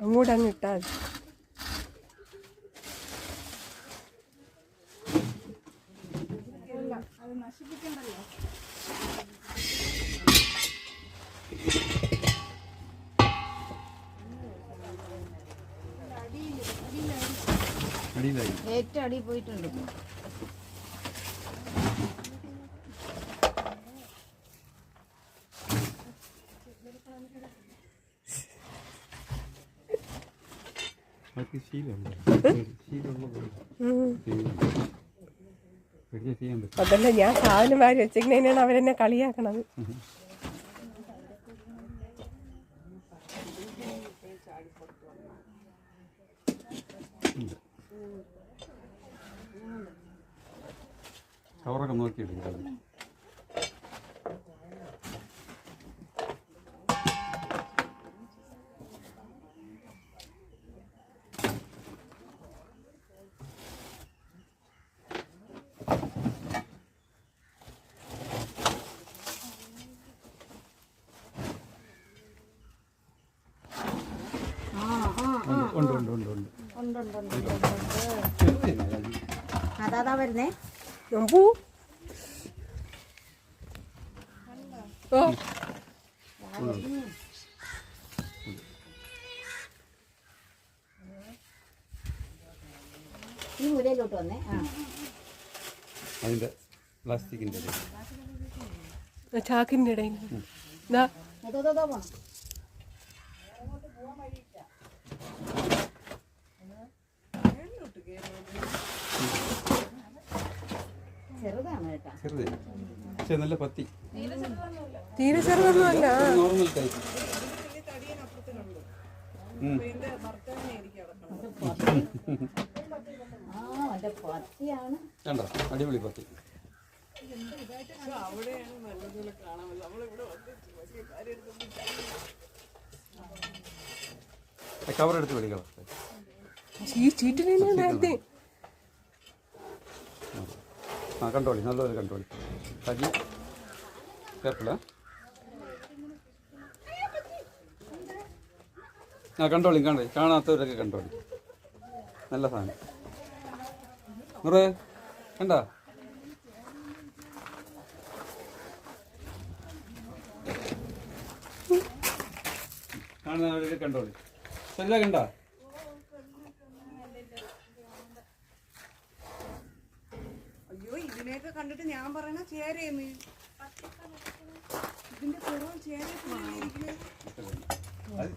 അങ്ങോട്ട് അങ്ങ് ഇട്ടാൽ അത് നശിപ്പിക്കണ്ടല്ലോ. ഏറ്റവും അടി പോയിട്ടുണ്ട്. അതല്ല, ഞാൻ സാധനം വാരി വെച്ചിരിക്കുന്നതിനാണ് അവരെന്നെ കളിയാക്കണത്. ചോറൊക്കെ നോക്കിയെടുക്കുന്നത് അതാ വരുന്നേ. നമ്പൂ ഓ ഈ മുരയിലോട്ട് വന്നേ. അതിന്റെ പ്ലാസ്റ്റിക്കിന്റെ ചാക്കിന്റെ ഇടയിൽ പോണം. ചെറുതാണ് കേട്ടാ. ചെറുതേ, പക്ഷെ നല്ല പത്തി. തീരെ ചെറുതൊന്നുമല്ല. Normal type. കണ്ടോ, അടിപൊളി പത്തി. കവർ എടുത്ത് വെളികള. ഈ ചീറ്റിനെ നേരത്തെ കണ്ടോളി, നല്ലൊരു കണ്ടോളി. സജി കേപ്പില്ല. കണ്ടോളി, കാണാത്തവരൊക്കെ കണ്ടോളി. നല്ല സാധനം. നൂറ് കണ്ട കാണുന്നവരൊക്കെ കണ്ടോളി. ശരിയാ കണ്ട. അയ്യോ, ഇതിനെയൊക്കെ കണ്ടിട്ട് ഞാൻ പറയണ ചേരയെന്ന്. ഇതിന്റെ കുറവ് ചേര.